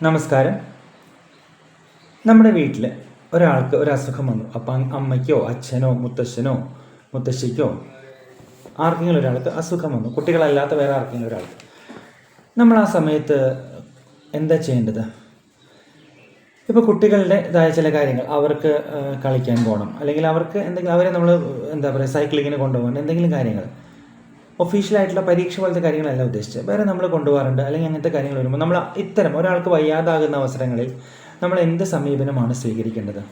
നമസ്കാരം. നമ്മുടെ വീട്ടിൽ ഒരാൾക്ക് ഒരു അസുഖം വന്നു. അപ്പം അമ്മയ്ക്കോ അച്ഛനോ മുത്തശ്ശനോ മുത്തശ്ശിക്കോ ആർക്കെങ്കിലും ഒരാൾക്ക് അസുഖം വന്നു, കുട്ടികളല്ലാത്ത വേറെ ആർക്കെങ്കിലും ഒരാൾക്ക്. നമ്മൾ ആ സമയത്ത് എന്താ ചെയ്യേണ്ടത്? ഇപ്പോൾ കുട്ടികളുടേതായ ചില കാര്യങ്ങൾ, അവർക്ക് കളിക്കാൻ പോകണം, അല്ലെങ്കിൽ അവർക്ക് എന്തെങ്കിലും, അവരെ നമ്മൾ എന്താ പറയുക, സൈക്ലിങ്ങിന് കൊണ്ടുപോകണം, എന്തെങ്കിലും കാര്യങ്ങൾ, ഒഫീഷ്യലായിട്ടുള്ള പരീക്ഷ പോലത്തെ കാര്യങ്ങളല്ല ഉദ്ദേശിച്ചത്, വേറെ നമ്മൾ കൊണ്ടുപോകാറുണ്ട്. അല്ലെങ്കിൽ അങ്ങനത്തെ കാര്യങ്ങൾ വരുമ്പോൾ നമ്മൾ ഇത്തരം ഒരാൾക്ക് വയ്യാതാകുന്ന അവസരങ്ങളിൽ നമ്മൾ എന്ത് സമീപനമാണ് സ്വീകരിക്കേണ്ടത്?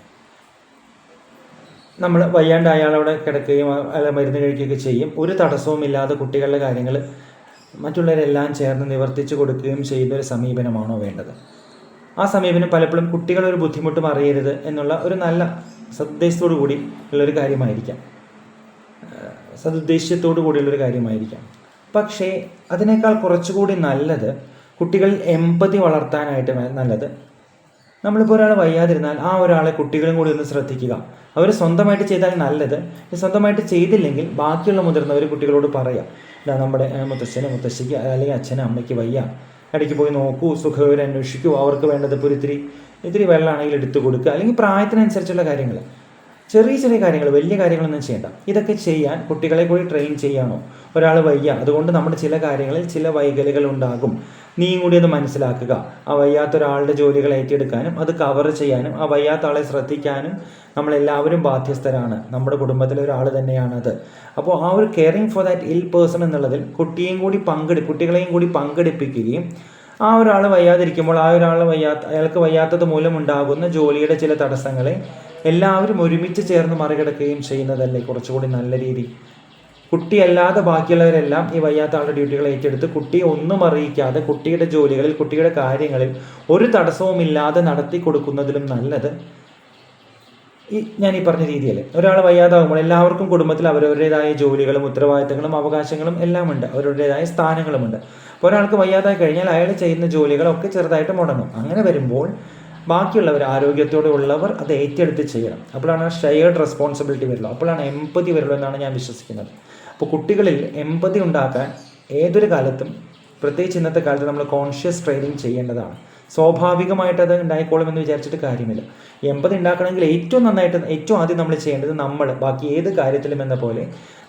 നമ്മൾ വയ്യാണ്ട് അയാളവിടെ കിടക്കുകയും അയാൾ മരുന്ന് കഴിക്കുകയൊക്കെ ചെയ്യും. ഒരു തടസ്സവും ഇല്ലാതെ കുട്ടികളുടെ കാര്യങ്ങൾ മറ്റുള്ളവരെല്ലാം ചേർന്ന് നിവർത്തിച്ചു കൊടുക്കുകയും ചെയ്യുന്ന ഒരു സമീപനമാണോ വേണ്ടത്? ആ സമീപനം പലപ്പോഴും കുട്ടികളൊരു ബുദ്ധിമുട്ടും അറിയരുത് എന്നുള്ള ഒരു നല്ല സദുദ്ദേശത്തോടു കൂടി ഉള്ളൊരു കാര്യമായിരിക്കാം, സദുദ്ദേശ്യത്തോടു കൂടിയുള്ളൊരു കാര്യമായിരിക്കാം. പക്ഷേ അതിനേക്കാൾ കുറച്ചുകൂടി നല്ലത്, കുട്ടികളിൽ എമ്പതി വളർത്താനായിട്ട് നല്ലത്, നമ്മളിപ്പോൾ ഒരാൾ വയ്യാതിരുന്നാൽ ആ ഒരാളെ കുട്ടികളും കൂടി ഒന്ന് ശ്രദ്ധിക്കുക. അവർ സ്വന്തമായിട്ട് ചെയ്താൽ നല്ലത്. സ്വന്തമായിട്ട് ചെയ്തില്ലെങ്കിൽ ബാക്കിയുള്ള മുതിർന്നവർ കുട്ടികളോട് പറയാം, നമ്മുടെ മുത്തശ്ശന് മുത്തശ്ശിക്ക് അല്ലെങ്കിൽ അച്ഛനും അമ്മയ്ക്ക് വയ്യ, ഇടയ്ക്ക് പോയി നോക്കൂ, സുഖവിവരം അന്വേഷിക്കൂ, അവർക്ക് വേണ്ടത് ഇപ്പോൾ ഇത്തിരി വെള്ളമാണെങ്കിൽ എടുത്തു കൊടുക്കുക, അല്ലെങ്കിൽ പ്രായത്തിനനുസരിച്ചുള്ള കാര്യങ്ങൾ, ചെറിയ ചെറിയ കാര്യങ്ങൾ, വലിയ കാര്യങ്ങളൊന്നും ചെയ്യേണ്ട. ഇതൊക്കെ ചെയ്യാൻ കുട്ടികളെ കൂടി ട്രെയിൻ ചെയ്യാനോ? ഒരാൾ വയ്യ, അതുകൊണ്ട് നമ്മുടെ ചില കാര്യങ്ങളിൽ ചില വൈകലുകൾ ഉണ്ടാകും, നീയും കൂടി അത് മനസ്സിലാക്കുക. ആ വയ്യാത്ത ഒരാളുടെ ജോലികൾ ഏറ്റെടുക്കാനും അത് കവർ ചെയ്യാനും ആ വയ്യാത്ത ആളെ ശ്രദ്ധിക്കാനും നമ്മളെല്ലാവരും ബാധ്യസ്ഥരാണ്. നമ്മുടെ കുടുംബത്തിലെ ഒരാൾ തന്നെയാണത്. അപ്പോൾ ആ ഒരു കെയറിങ് ഫോർ ദാറ്റ് ഇൽ പേഴ്സൺ എന്നുള്ളതിൽ കുട്ടികളെയും കൂടി പങ്കെടുപ്പിക്കുകയും ആ ഒരാൾ വയ്യാതിരിക്കുമ്പോൾ അയാൾക്ക് വയ്യാത്തത് മൂലം ഉണ്ടാകുന്ന ജോലിയുടെ ചില തടസ്സങ്ങളെ എല്ലാവരും ഒരുമിച്ച് ചേർന്ന് മറികടക്കുകയും ചെയ്യുന്നതല്ലേ കുറച്ചുകൂടി നല്ല രീതി? കുട്ടിയല്ലാതെ ബാക്കിയുള്ളവരെല്ലാം ഈ വയ്യാത്ത ആളുടെ ഡ്യൂട്ടികൾ ഏറ്റെടുത്ത് കുട്ടിയെ ഒന്നും അറിയിക്കാതെ കുട്ടിയുടെ ജോലികളിൽ, കുട്ടിയുടെ കാര്യങ്ങളിൽ ഒരു തടസ്സവുമില്ലാതെ നടത്തി കൊടുക്കുന്നതിലും നല്ലത് ഞാൻ ഈ പറഞ്ഞ രീതിയിൽ. ഒരാൾ വയ്യാതാകുമ്പോൾ എല്ലാവർക്കും കുടുംബത്തിൽ അവരവരുടേതായ ജോലികളും ഉത്തരവാദിത്തങ്ങളും അവകാശങ്ങളും എല്ലാം ഉണ്ട്, അവരുടേതായ സ്ഥാനങ്ങളുമുണ്ട്. അപ്പോൾ ഒരാൾക്ക് വയ്യാതായി കഴിഞ്ഞാൽ അയാൾ ചെയ്യുന്ന ജോലികളൊക്കെ ചെറുതായിട്ട് മുടങ്ങും. അങ്ങനെ വരുമ്പോൾ ബാക്കിയുള്ളവർ, ആരോഗ്യത്തോടെ ഉള്ളവർ അത് ഏറ്റെടുത്ത് ചെയ്യണം. അപ്പോഴാണ് ഷെയർഡ് റെസ്പോൺസിബിലിറ്റി വരുള്ളൂ, അപ്പോഴാണ് എമ്പതി വരുള്ളൂ എന്നാണ് ഞാൻ വിശ്വസിക്കുന്നത്. അപ്പോൾ കുട്ടികളിൽ എമ്പതി ഉണ്ടാക്കാൻ ഏതൊരു കാലത്തും, പ്രത്യേകിച്ച് ഇന്നത്തെ കാലത്ത്, നമ്മൾ കോൺഷ്യസ് ട്രെയിനിങ് ചെയ്യേണ്ടതാണ്. സ്വാഭാവികമായിട്ട് അത് ഉണ്ടായിക്കോളുമെന്ന് വിചാരിച്ചിട്ട് കാര്യമില്ല. എമ്പതി ഉണ്ടാക്കണമെങ്കിൽ ഏറ്റവും ആദ്യം നമ്മൾ ചെയ്യേണ്ടത്, നമ്മൾ ബാക്കി ഏത് കാര്യത്തിലും എന്ന പോലെ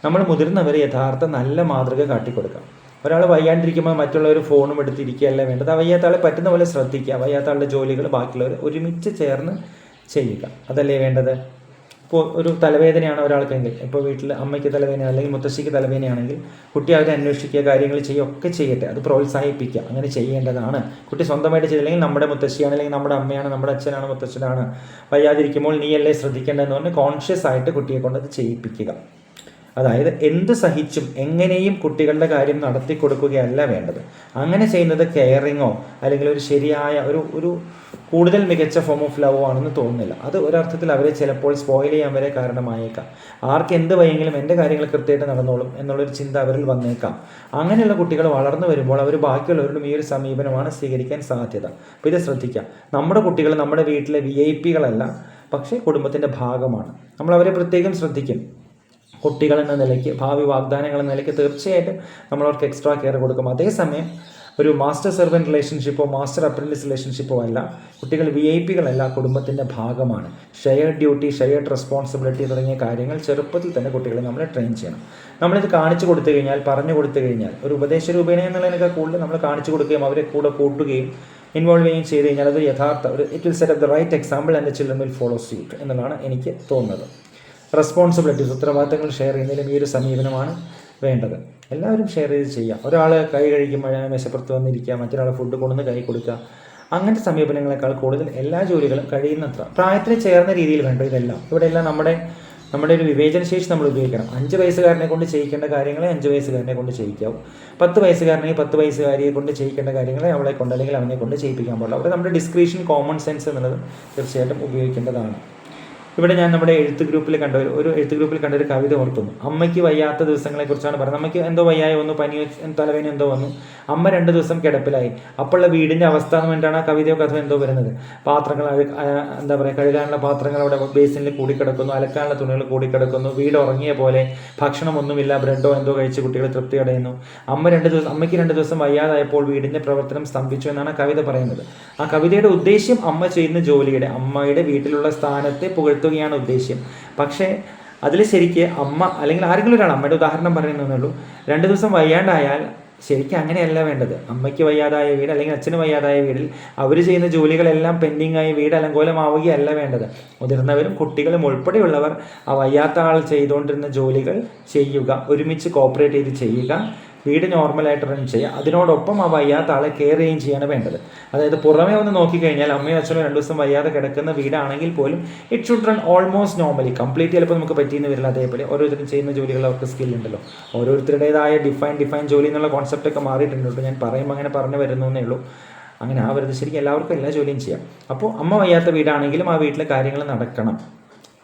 നമ്മൾ മുതിർന്നവർ യഥാർത്ഥ നല്ല മാതൃക കാട്ടിക്കൊടുക്കാം. ഒരാൾ വയ്യാണ്ടിരിക്കുമ്പോൾ മറ്റുള്ളവർ ഫോണും എടുത്തിരിക്കുകയല്ല വേണ്ടത്. ആ വയ്യാത്ത ആളെ പറ്റുന്ന പോലെ ശ്രദ്ധിക്കുക. വയ്യാത്ത ആളുടെ ജോലികൾ ബാക്കിയുള്ളവർ ഒരുമിച്ച് ചേർന്ന് ചെയ്യുക, അതല്ലേ വേണ്ടത്? ഇപ്പോൾ ഒരു തലവേദനയാണ് ഒരാൾക്കെങ്കിൽ, ഇപ്പോൾ വീട്ടിൽ അമ്മയ്ക്ക് തലവേദന അല്ലെങ്കിൽ മുത്തശ്ശിക്ക് തലവേദനയാണെങ്കിൽ കുട്ടി അവരെ അന്വേഷിക്കുക, കാര്യങ്ങൾ ചെയ്യുക, ഒക്കെ ചെയ്യട്ടെ. അത് പ്രോത്സാഹിപ്പിക്കുക, അങ്ങനെ ചെയ്യേണ്ടതാണ്. കുട്ടി സ്വന്തമായിട്ട് ചെയ്തില്ലെങ്കിൽ നമ്മുടെ മുത്തശ്ശിയാണ്, അല്ലെങ്കിൽ നമ്മുടെ അമ്മയാണ്, നമ്മുടെ അച്ഛനാണ്, മുത്തച്ഛനാണ് വയ്യാതിരിക്കുമ്പോൾ നീയല്ലേ ശ്രദ്ധിക്കേണ്ടതെന്ന് പറഞ്ഞ് കോൺഷ്യസ് ആയിട്ട് കുട്ടിയെ കൊണ്ട് അത് ചെയ്യിപ്പിക്കുക. അതായത് എന്ത് സഹിച്ചും എങ്ങനെയും കുട്ടികളുടെ കാര്യം നടത്തി കൊടുക്കുകയല്ല വേണ്ടത്. അങ്ങനെ ചെയ്യുന്നത് കെയറിങ്ങോ അല്ലെങ്കിൽ ഒരു ശരിയായ ഒരു കൂടുതൽ മികച്ച ഫോം ഓഫ് ലവ് ആണെന്ന് തോന്നുന്നില്ല. അത് ഒരർത്ഥത്തിൽ അവരെ ചിലപ്പോൾ സ്പോയിൽ ചെയ്യാൻ വരെ കാരണമായേക്കാം. ആർക്ക് എന്ത് വയ്യെങ്കിലും എൻ്റെ കാര്യങ്ങൾ കൃത്യമായിട്ട് നടന്നോളും എന്നുള്ളൊരു ചിന്ത അവരിൽ വന്നേക്കാം. അങ്ങനെയുള്ള കുട്ടികൾ വളർന്നു വരുമ്പോൾ അവർ ബാക്കിയുള്ളവരോടും ഈ ഒരു സമീപനമാണ് സ്വീകരിക്കാൻ സാധ്യത. അപ്പോൾ ഇത് ശ്രദ്ധിക്കുക. നമ്മുടെ കുട്ടികൾ നമ്മുടെ വീട്ടിലെ VIP-കളല്ല, പക്ഷേ കുടുംബത്തിൻ്റെ ഭാഗമാണ്. നമ്മൾ അവരെ പ്രത്യേകം ശ്രദ്ധിക്കും. കുട്ടികൾ എന്ന നിലയ്ക്ക്, ഭാവി വാഗ്ദാനങ്ങൾ എന്ന നിലയ്ക്ക് തീർച്ചയായിട്ടും നമ്മളവർക്ക് എക്സ്ട്രാ കെയർ കൊടുക്കും. അതേസമയം ഒരു മാസ്റ്റർ സെർവൻറ്റ് റിലേഷൻഷിപ്പോ മാസ്റ്റർ അപ്രൻറ്റിസ് റിലേഷൻഷിപ്പോ അല്ല. കുട്ടികൾ VIP-കളല്ല, കുടുംബത്തിൻ്റെ ഭാഗമാണ്. ഷെയർഡ് ഡ്യൂട്ടി, ഷെയർഡ് റെസ്പോൺസിബിലിറ്റി തുടങ്ങിയ കാര്യങ്ങൾ ചെറുപ്പത്തിൽ തന്നെ കുട്ടികളെ നമ്മൾ ട്രെയിൻ ചെയ്യണം. നമ്മളിത് കാണിച്ചു കൊടുത്തു കഴിഞ്ഞാൽ, പറഞ്ഞു കൊടുത്തു കഴിഞ്ഞാൽ, ഒരു ഉപദേശ രൂപേണ എന്നുള്ളതിനേക്കാൾ കൂടുതൽ നമ്മൾ കാണിച്ചു കൊടുക്കുകയും അവരെ കൂടെ കൂട്ടുകയും ഇൻവോൾവ് ചെയ്യുകയും ചെയ്ത് കഴിഞ്ഞാൽ അത് യഥാർത്ഥ it will set up the right example and the children will follow suit എന്നുള്ളതാണ് എനിക്ക് തോന്നുന്നത്. റെസ്പോൺസിബിലിറ്റീസ്, ഉത്തരവാദിത്തങ്ങൾ ഷെയർ ചെയ്യുന്നതിലും ഈ ഒരു സമീപനമാണ് വേണ്ടത്. എല്ലാവരും ഷെയർ ചെയ്ത് ചെയ്യുക. ഒരാൾ കൈ കഴിക്കുമ്പോൾ മേശപ്പുറത്ത് വന്നിരിക്കുക, മറ്റൊരാൾ ഫുഡ് കൊണ്ടുവന്ന് കൈ കൊടുക്കുക, അങ്ങനത്തെ സമീപനങ്ങളെക്കാൾ കൂടുതൽ എല്ലാ ജോലികളും കഴിയുന്നത്ര പ്രായത്തിന് ചേർന്ന രീതിയിൽ വേണ്ട ഇതെല്ലാം. ഇവിടെയെല്ലാം നമ്മുടെ ഒരു വിവേചനശേഷി നമ്മൾ ഉപയോഗിക്കണം. 5 വയസ്സുകാരനെ കൊണ്ട് ചെയ്യിക്കേണ്ട കാര്യങ്ങളെ 5 വയസ്സുകാരനെ കൊണ്ട് ചെയ്യിക്കാവും. 10 വയസ്സുകാരനെ 10 വയസ്സുകാരിയെ കൊണ്ട് ചെയ്യിക്കേണ്ട കാര്യങ്ങളെ അവളെ കൊണ്ട് അല്ലെങ്കിൽ അവനെ കൊണ്ട് ചെയ്യിപ്പിക്കാൻ പാടില്ല. അവിടെ നമ്മുടെ ഡിസ്ക്രിഷൻ, കോമൺ സെൻസ് എന്നുള്ളത് തീർച്ചയായിട്ടും ഉപയോഗിക്കേണ്ടതാണ്. ഇവിടെ ഞാൻ നമ്മുടെ എഴുത്ത് ഗ്രൂപ്പിൽ കണ്ട ഒരു കവിത ഓർക്കുന്നു. അമ്മയ്ക്ക് വയ്യാത്ത ദിവസങ്ങളെക്കുറിച്ചാണ് പറയുന്നത്. അമ്മയ്ക്ക് എന്തോ വയ്യായി വന്നു, പനിയോ തലവേന എന്തോ വന്നു, അമ്മ 2 ദിവസം കിടപ്പിലായി. അപ്പോഴുള്ള വീടിൻ്റെ അവസ്ഥ എന്ന് വേണ്ടിയിട്ടാണ് ആ കവിതയോ കഥ എന്തോ വരുന്നത്. പാത്രങ്ങൾ എന്താ പറയുക, കഴുകാനുള്ള പാത്രങ്ങൾ അവിടെ ബേസിനിൽ കൂടിക്കിടക്കുന്നു, അലക്കാനുള്ള തുണികൾ കൂടിക്കിടക്കുന്നു, വീട് ഉറങ്ങിയ പോലെ, ഭക്ഷണമൊന്നുമില്ല, ബ്രെഡോ എന്തോ കഴിച്ച് കുട്ടികൾ തൃപ്തി അടയുന്നു. അമ്മയ്ക്ക് 2 ദിവസം വയ്യാതായപ്പോൾ വീടിൻ്റെ പ്രവർത്തനം സ്തംഭിച്ചു എന്നാണ് കവിത പറയുന്നത്. ആ കവിതയുടെ ഉദ്ദേശ്യം അമ്മ ചെയ്യുന്ന ജോലിയുടെ, അമ്മയുടെ വീട്ടിലുള്ള സ്ഥാനത്തെ പുകഴ്ത്തുകയാണ് ഉദ്ദേശ്യം. പക്ഷേ അതിൽ ശരിക്ക് അമ്മ അല്ലെങ്കിൽ ആരെങ്കിലും ഒരാൾ, അമ്മയുടെ ഉദാഹരണം പറയുന്നതേ ഉള്ളൂ, 2 ദിവസം വയ്യാണ്ടായാൽ ശരിക്കും അങ്ങനെയല്ല വേണ്ടത്. അമ്മയ്ക്ക് വയ്യാതായ വീട് അല്ലെങ്കിൽ അച്ഛന് വയ്യാതായ വീട്ടിൽ അവർ ചെയ്യുന്ന ജോലികളെല്ലാം പെൻഡിങ് ആയി വീട് അലങ്കോലമാവുകയല്ല വേണ്ടത്. മുതിർന്നവരും കുട്ടികളും ഉൾപ്പെടെയുള്ളവർ ആ വയ്യാത്ത ആൾ ചെയ്തുകൊണ്ടിരുന്ന ജോലികൾ ചെയ്യുക, ഒരുമിച്ച് കോപ്പറേറ്റ് ചെയ്ത് ചെയ്യുക, വീട് നോർമലായിട്ട് റൺ ചെയ്യുക. അതിനോടൊപ്പം ആ വയ്യാത്ത ആളെ കെയർ ചെയ്യുകയും ചെയ്യാണ് വേണ്ടത്. അതായത് പുറമേ ഒന്ന് നോക്കിക്കഴിഞ്ഞാൽ അമ്മയും അച്ഛനും 2 ദിവസം വയ്യാതെ കിടക്കുന്ന വീടാണെങ്കിൽ പോലും it should run almost normally. Complete ചിലപ്പോൾ നമുക്ക് പറ്റിയെന്ന് വരില്ല. അതേപോലെ ഓരോരുത്തരും ചെയ്യുന്ന ജോലികൾ അവർക്ക് സ്കില്ലുണ്ടല്ലോ. ഓരോരുത്തരുടേതായ ഡിഫൈൻ ജോലി എന്നുള്ള കോൺസെപ്റ്റൊക്കെ മാറിയിട്ടുണ്ട്. ഞാൻ പറയുമ്പോൾ അങ്ങനെ പറഞ്ഞു വരുന്നേ ഉള്ളൂ. അങ്ങനെ ആവരുത്. ശരിക്കും എല്ലാവർക്കും എല്ലാ ജോലിയും ചെയ്യാം. അപ്പോൾ അമ്മ വയ്യാത്ത വീടാണെങ്കിലും ആ വീട്ടിലെ കാര്യങ്ങൾ നടക്കണം,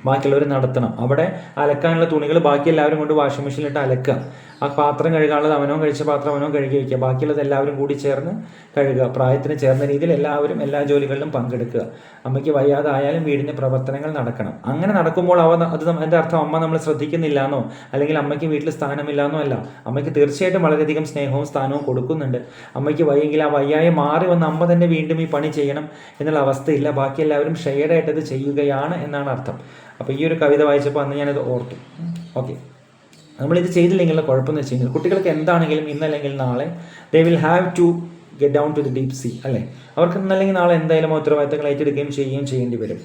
ബാക്കിയുള്ളവർ നടത്തണം. അവിടെ അലക്കാനുള്ള തുണികൾ ബാക്കി എല്ലാവരും കൊണ്ട് വാഷിംഗ് മെഷീനിലിട്ട് അലക്കുക. ആ പാത്രം കഴുകാനുള്ളത് അവനോ കഴിച്ച പാത്രം അവനോ കഴുകി വയ്ക്കുക, ബാക്കിയുള്ളത് എല്ലാവരും കൂടി ചേർന്ന് കഴുകുക. പ്രായത്തിന് ചേർന്ന രീതിയിൽ എല്ലാവരും എല്ലാ ജോലികളിലും പങ്കെടുക്കുക. അമ്മയ്ക്ക് വയ്യാതായാലും വീടിൻ്റെ പ്രവർത്തനങ്ങൾ നടക്കണം. അങ്ങനെ നടക്കുമ്പോൾ അതിൻ്റെ അർത്ഥം അമ്മ നമ്മൾ ശ്രദ്ധിക്കുന്നില്ല എന്നോ അല്ലെങ്കിൽ അമ്മയ്ക്ക് വീട്ടിൽ സ്ഥാനമില്ല എന്നോ അല്ല. അമ്മയ്ക്ക് തീർച്ചയായിട്ടും വളരെയധികം സ്നേഹവും സ്ഥാനവും കൊടുക്കുന്നുണ്ട്. അമ്മയ്ക്ക് വയ്യെങ്കിൽ ആ വയ്യായി മാറി വന്ന് അമ്മ തന്നെ വീണ്ടും ഈ പണി ചെയ്യണം എന്നുള്ള അവസ്ഥയില്ല. ബാക്കി എല്ലാവരും ഷെയർഡായിട്ടത് ചെയ്യുകയാണ് എന്നാണ് അർത്ഥം. അപ്പോൾ ഈ ഒരു കവിത വായിച്ചപ്പോൾ അന്ന് ഞാനത് ഓർത്തു. ഓക്കെ, നമ്മളിത് ചെയ്തില്ലെങ്കിലുള്ള കുഴപ്പമെന്ന് വെച്ച് കഴിഞ്ഞാൽ കുട്ടികൾക്ക് എന്താണെങ്കിലും ഇന്നല്ലെങ്കിൽ നാളെ they will have to get down to the deep sea അല്ലേ. അവർക്ക് ഇന്നല്ലെങ്കിൽ നാളെ എന്തായാലും ഉത്തരവാദിത്തങ്ങൾ ഏറ്റെടുക്കുകയും ചെയ്യേണ്ടി വരും.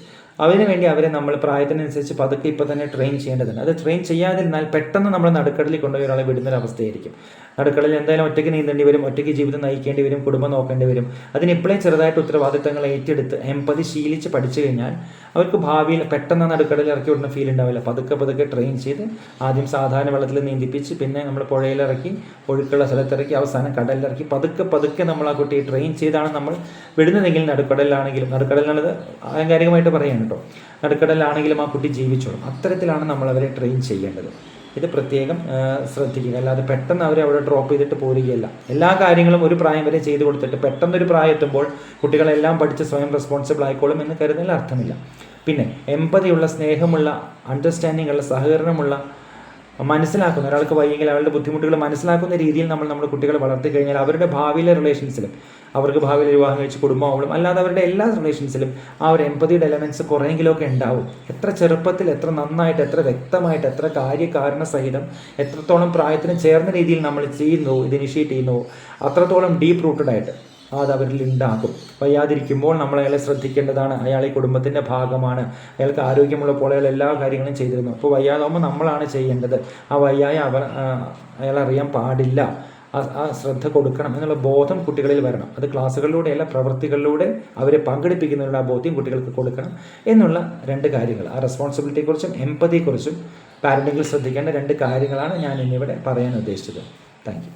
അതിനുവേണ്ടി അവരെ നമ്മൾ പ്രായത്തിനനുസരിച്ച് പതുക്കെ ഇപ്പോൾ തന്നെ ട്രെയിൻ ചെയ്യേണ്ടതുണ്ട്. അത് ട്രെയിൻ ചെയ്യാതിരുന്നാൽ പെട്ടെന്ന് നമ്മൾ നടുക്കടലിൽ കൊണ്ടുപോയി ഒരാളെ വിടുന്നൊരവസ്ഥയായിരിക്കും. നടുക്കടലിൽ എന്തായാലും ഒറ്റയ്ക്ക് നീന്തേണ്ടി വരും, ഒറ്റയ്ക്ക് ജീവിതം നയിക്കേണ്ടി വരും, കുടുംബം നോക്കേണ്ടി വരും. അതിനിപ്പോഴേ ചെറുതായിട്ട് ഉത്തരവാദിത്തങ്ങൾ ഏറ്റെടുത്ത് എമ്പതി ശീലിച്ച് പഠിച്ചു കഴിഞ്ഞാൽ അവർക്ക് ഭാവിയിൽ പെട്ടെന്ന് നടുക്കടലിൽ ഇറക്കി വിടുന്ന ഫീൽ ഉണ്ടാവില്ല. പതുക്കെ ട്രെയിൻ ചെയ്ത് ആദ്യം സാധാരണ വെള്ളത്തിൽ നീന്തിപ്പിച്ച് പിന്നെ നമ്മൾ പുഴയിലിറക്കി, ഒഴുക്കുള്ള സ്ഥലത്തിറക്കി, അവസാനം കടലിലിറക്കി പതുക്കെ നമ്മൾ ആ കുട്ടിയെ ട്രെയിൻ ചെയ്താണ് നമ്മൾ വിടുന്നതെങ്കിൽ നടുക്കടലിലാണത് ആലങ്കാരികമായിട്ട് പറയുകയാണ് കേട്ടോ. നടുക്കടലിലാണെങ്കിലും ആ കുട്ടി ജീവിച്ചോളും. അത്തരത്തിലാണ് നമ്മൾ അവരെ ട്രെയിൻ ചെയ്യേണ്ടത്. ഇത് പ്രത്യേകം ശ്രദ്ധിക്കുക. അല്ലാതെ പെട്ടെന്ന് അവരെ അവിടെ ഡ്രോപ്പ് ചെയ്തിട്ട് പോരുകയല്ല. എല്ലാ കാര്യങ്ങളും ഒരു പ്രായം വരെ ചെയ്തു കൊടുത്തിട്ട് പെട്ടെന്നൊരു പ്രായം എത്തുമ്പോൾ കുട്ടികളെല്ലാം പഠിച്ച് സ്വയം റെസ്പോൺസിബിൾ ആയിക്കോളും എന്ന് കരുതുന്നതിൽ അർത്ഥമില്ല. പിന്നെ എമ്പതിയുള്ള, സ്നേഹമുള്ള, അണ്ടർസ്റ്റാൻഡിംഗ് ഉള്ള, സഹകരണമുള്ള, മനസ്സിലാക്കുന്ന, ഒരാൾക്ക് വയ്യെങ്കിൽ അവരുടെ ബുദ്ധിമുട്ടുകൾ മനസ്സിലാക്കുന്ന രീതിയിൽ നമ്മുടെ കുട്ടികളെ വളർത്തി കഴിഞ്ഞാൽ അവരുടെ ഭാവിയിലെ റിലേഷൻസിലും, അവർക്ക് ഭാവിയിൽ വിവാഹം കഴിച്ച് കുടുംബമാവളും അല്ലാതെ അവരുടെ എല്ലാ റിലേഷൻസിലും ആ ഒരു എമ്പതിയുടെ എലമെൻറ്റ്സ് കുറേയെങ്കിലുമൊക്കെ ഉണ്ടാവും. എത്ര ചെറുപ്പത്തിൽ, എത്ര നന്നായിട്ട്, എത്ര വ്യക്തമായിട്ട്, എത്ര കാര്യകാരണ സഹിതം, എത്രത്തോളം പ്രായത്തിന് ചേർന്ന രീതിയിൽ നമ്മൾ ചെയ്യുന്നു, ഇത് ഇനിഷ്യേറ്റ് ചെയ്യുന്നു, അത്രത്തോളം ഡീപ്പ് റൂട്ടഡ് ആയിട്ട് അത് അവരിൽ ഉണ്ടാകും. വയ്യാതിരിക്കുമ്പോൾ നമ്മൾ അയാളെ ശ്രദ്ധിക്കേണ്ടതാണ്. അയാൾ ഈ കുടുംബത്തിൻ്റെ ഭാഗമാണ്. അയാൾക്ക് ആരോഗ്യമുള്ളപ്പോൾ അയാൾ എല്ലാ കാര്യങ്ങളും ചെയ്തിരുന്നു. അപ്പോൾ വയ്യാതാകുമ്പോൾ നമ്മളാണ് ചെയ്യേണ്ടത്. ആ വയ്യായ അയാൾ അറിയാൻ പാടില്ല. ആ ശ്രദ്ധ കൊടുക്കണം എന്നുള്ള ബോധം കുട്ടികളിൽ വരണം. അത് ക്ലാസ്സുകളിലൂടെയല്ല, പ്രവൃത്തികളിലൂടെ അവരെ പങ്കെടുപ്പിക്കുന്നതിനുള്ള ആ ബോധ്യം കുട്ടികൾക്ക് കൊടുക്കണം എന്നുള്ള 2 കാര്യങ്ങൾ. ആ റെസ്പോൺസിബിലിറ്റിയെക്കുറിച്ചും എമ്പതിയെക്കുറിച്ചും പാരൻറ്റിങ്ങിൽ ശ്രദ്ധിക്കേണ്ട 2 കാര്യങ്ങളാണ് ഞാൻ ഇന്നിവിടെ പറയാൻ ഉദ്ദേശിച്ചത്. Thank you.